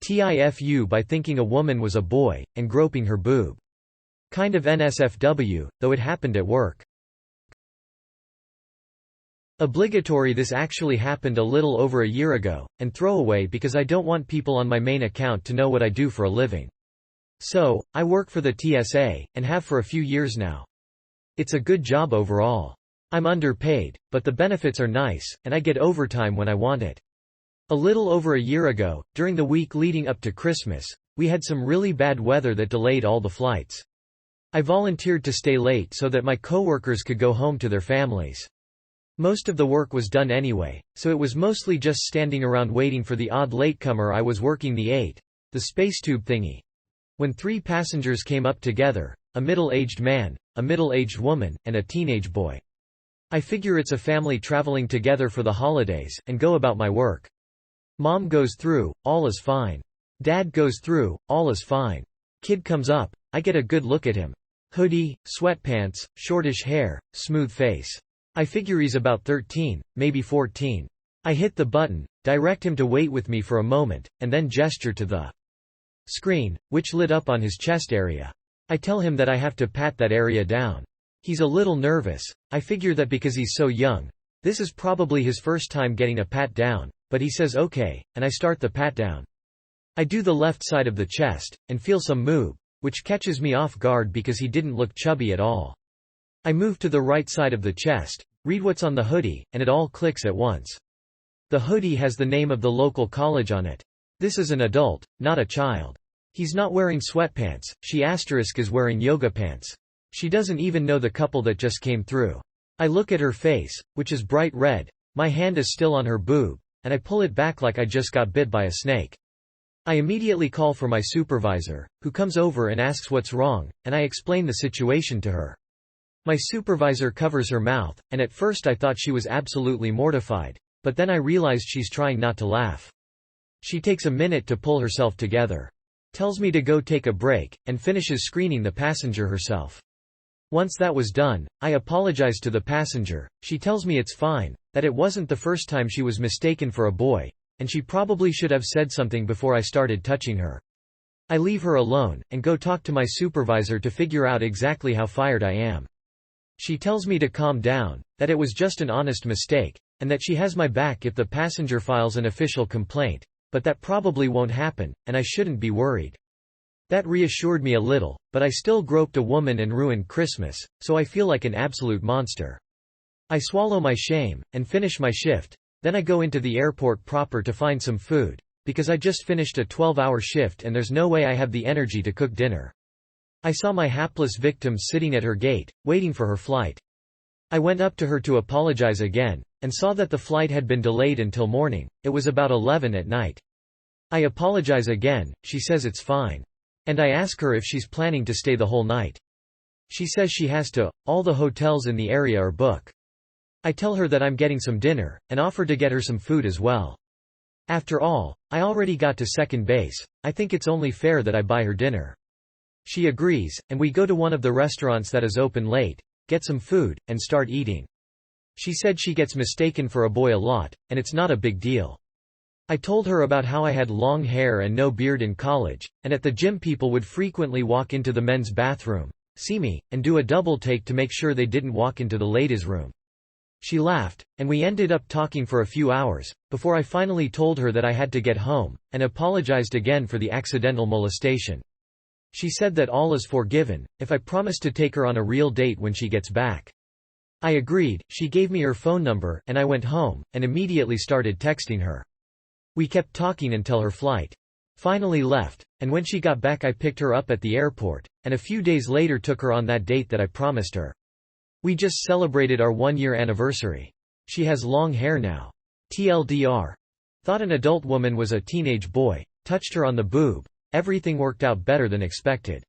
TIFU by thinking a woman was a boy, and groping her boob. Kind of NSFW, though it happened at work. Obligatory. This actually happened a little over a year ago, and throwaway because I don't want people on my main account to know what I do for a living. So, I work for the TSA, and have for a few years now. It's a good job overall. I'm underpaid, but the benefits are nice, and I get overtime when I want it. A little over a year ago, during the week leading up to Christmas, we had some really bad weather that delayed all the flights. I volunteered to stay late so that my coworkers could go home to their families. Most of the work was done anyway, so it was mostly just standing around waiting for the odd latecomer. I was working the space tube thingy. When 3 passengers came up together, a middle-aged man, a middle-aged woman, and a teenage boy. I figure it's a family traveling together for the holidays, and go about my work. Mom goes through, all is fine. Dad goes through, all is fine. Kid comes up, I get a good look at him. Hoodie, sweatpants, shortish hair, smooth face. I figure he's about 13, maybe 14. I hit the button, direct him to wait with me for a moment, and then gesture to the screen, which lit up on his chest area. I tell him that I have to pat that area down. He's a little nervous. I figure that because he's so young, this is probably his first time getting a pat down, but he says okay, and I start the pat down. I do the left side of the chest, and feel some move, which catches me off guard because he didn't look chubby at all. I move to the right side of the chest, read what's on the hoodie, and it all clicks at once. The hoodie has the name of the local college on it. This is an adult, not a child. He's not wearing sweatpants, she is wearing yoga pants. She doesn't even know the couple that just came through. I look at her face, which is bright red, my hand is still on her boob, and I pull it back like I just got bit by a snake. I immediately call for my supervisor, who comes over and asks what's wrong, and I explain the situation to her. My supervisor covers her mouth, and at first I thought she was absolutely mortified, but then I realized she's trying not to laugh. She takes a minute to pull herself together. Tells me to go take a break, and finishes screening the passenger herself. Once that was done, I apologize to the passenger. She tells me it's fine, that it wasn't the first time she was mistaken for a boy, and she probably should have said something before I started touching her. I leave her alone, and go talk to my supervisor to figure out exactly how fired I am. She tells me to calm down, that it was just an honest mistake, and that she has my back if the passenger files an official complaint, but that probably won't happen, and I shouldn't be worried. That reassured me a little, but I still groped a woman and ruined Christmas, so I feel like an absolute monster. I swallow my shame, and finish my shift, then I go into the airport proper to find some food, because I just finished a 12-hour shift and there's no way I have the energy to cook dinner. I saw my hapless victim sitting at her gate, waiting for her flight. I went up to her to apologize again, and saw that the flight had been delayed until morning. It was about 11 at night. I apologize again, she says it's fine. And I ask her if she's planning to stay the whole night. She says she has to, all the hotels in the area are booked. I tell her that I'm getting some dinner, and offer to get her some food as well. After all, I already got to second base, I think it's only fair that I buy her dinner. She agrees, and we go to one of the restaurants that is open late, get some food, and start eating. She said she gets mistaken for a boy a lot, and it's not a big deal. I told her about how I had long hair and no beard in college, and at the gym people would frequently walk into the men's bathroom, see me, and do a double take to make sure they didn't walk into the ladies' room. She laughed, and we ended up talking for a few hours, before I finally told her that I had to get home, and apologized again for the accidental molestation. She said that all is forgiven, if I promise to take her on a real date when she gets back. I agreed. She gave me her phone number, and I went home, and immediately started texting her. We kept talking until her flight finally left, and when she got back I picked her up at the airport, and a few days later took her on that date that I promised her. We just celebrated our 1-year anniversary. She has long hair now. TLDR. Thought an adult woman was a teenage boy, touched her on the boob. Everything worked out better than expected.